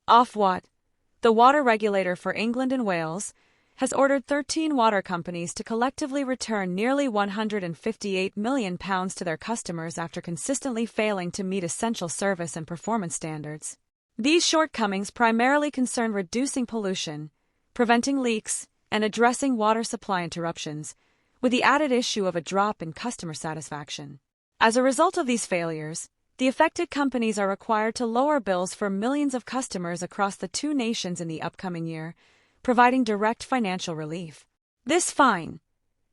Ofwat, the water regulator for England and Wales, has ordered 13 water companies to collectively return nearly £158 million to their customers after consistently failing to meet essential service and performance standards. These shortcomings primarily concern reducing pollution, preventing leaks, and addressing water supply interruptions, with the added issue of a drop in customer satisfaction. As a result of these failures, the affected companies are required to lower bills for millions of customers across the two nations in the upcoming year, providing direct financial relief. This fine,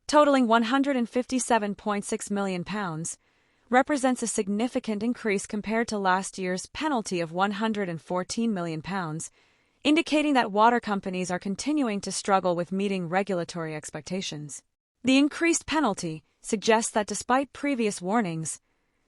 totaling £157.6 million, represents a significant increase compared to last year's penalty of £114 million, indicating that water companies are continuing to struggle with meeting regulatory expectations. The increased penalty suggests that despite previous warnings,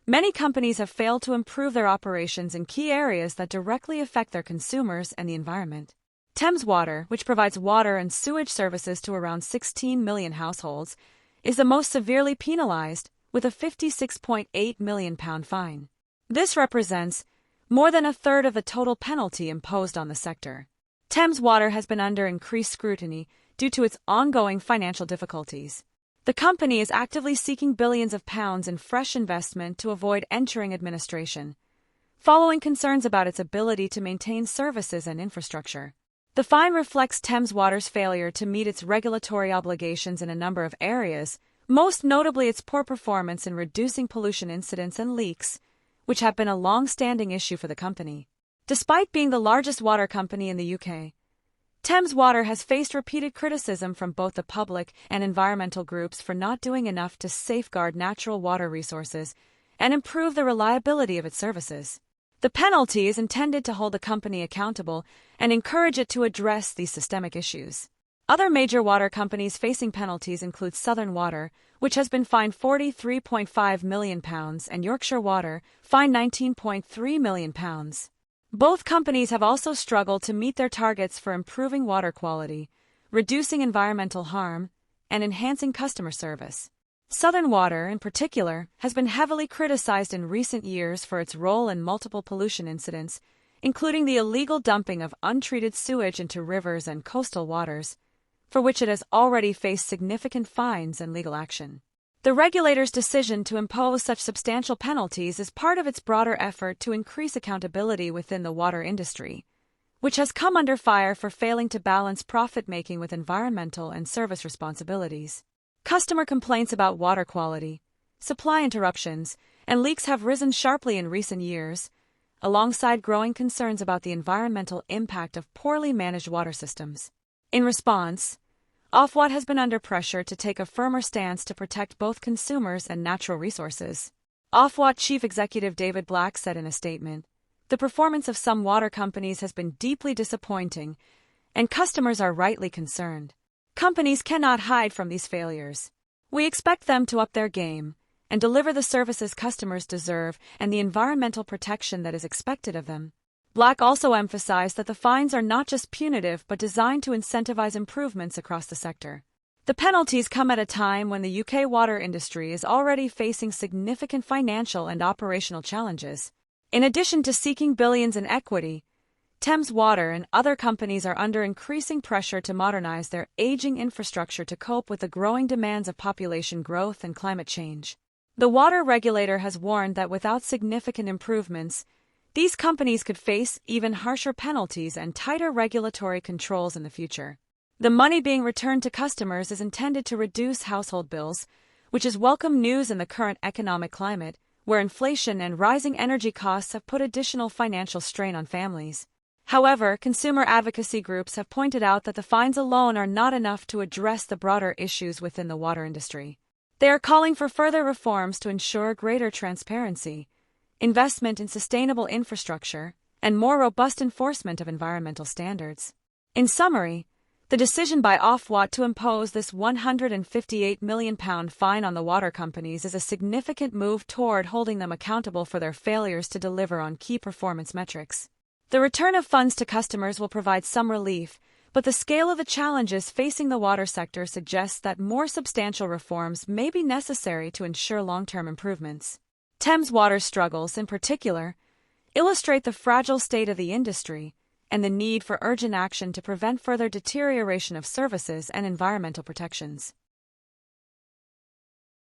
many companies have failed to improve their operations in key areas that directly affect their consumers and the environment. Thames Water, which provides water and sewage services to around 16 million households, is the most severely penalized, with a £56.8 million fine. This represents more than a third of the total penalty imposed on the sector. Thames Water has been under increased scrutiny due to its ongoing financial difficulties. The company is actively seeking billions of pounds in fresh investment to avoid entering administration, following concerns about its ability to maintain services and infrastructure. The fine reflects Thames Water's failure to meet its regulatory obligations in a number of areas, most notably its poor performance in reducing pollution incidents and leaks, which have been a long-standing issue for the company. Despite being the largest water company in the UK, Thames Water has faced repeated criticism from both the public and environmental groups for not doing enough to safeguard natural water resources and improve the reliability of its services. The penalty is intended to hold the company accountable and encourage it to address these systemic issues. Other major water companies facing penalties include Southern Water, which has been fined £43.5 million, and Yorkshire Water, fined £19.3 million. Both companies have also struggled to meet their targets for improving water quality, reducing environmental harm, and enhancing customer service. Southern Water, in particular, has been heavily criticized in recent years for its role in multiple pollution incidents, including the illegal dumping of untreated sewage into rivers and coastal waters, for which it has already faced significant fines and legal action. The regulator's decision to impose such substantial penalties is part of its broader effort to increase accountability within the water industry, which has come under fire for failing to balance profit-making with environmental and service responsibilities. Customer complaints about water quality, supply interruptions, and leaks have risen sharply in recent years, alongside growing concerns about the environmental impact of poorly managed water systems. In response, Ofwat has been under pressure to take a firmer stance to protect both consumers and natural resources. Ofwat Chief Executive David Black said in a statement, "The performance of some water companies has been deeply disappointing, and customers are rightly concerned. Companies cannot hide from these failures. We expect them to up their game and deliver the services customers deserve and the environmental protection that is expected of them." Black also emphasized that the fines are not just punitive but designed to incentivize improvements across the sector. The penalties come at a time when the UK water industry is already facing significant financial and operational challenges. In addition to seeking billions in equity, Thames Water and other companies are under increasing pressure to modernize their aging infrastructure to cope with the growing demands of population growth and climate change. The water regulator has warned that without significant improvements, these companies could face even harsher penalties and tighter regulatory controls in the future. The money being returned to customers is intended to reduce household bills, which is welcome news in the current economic climate, where inflation and rising energy costs have put additional financial strain on families. However, consumer advocacy groups have pointed out that the fines alone are not enough to address the broader issues within the water industry. They are calling for further reforms to ensure greater transparency, investment in sustainable infrastructure, and more robust enforcement of environmental standards. In summary, the decision by Ofwat to impose this £158 million fine on the water companies is a significant move toward holding them accountable for their failures to deliver on key performance metrics. The return of funds to customers will provide some relief, but the scale of the challenges facing the water sector suggests that more substantial reforms may be necessary to ensure long-term improvements. Thames Water's struggles, in particular, illustrate the fragile state of the industry and the need for urgent action to prevent further deterioration of services and environmental protections.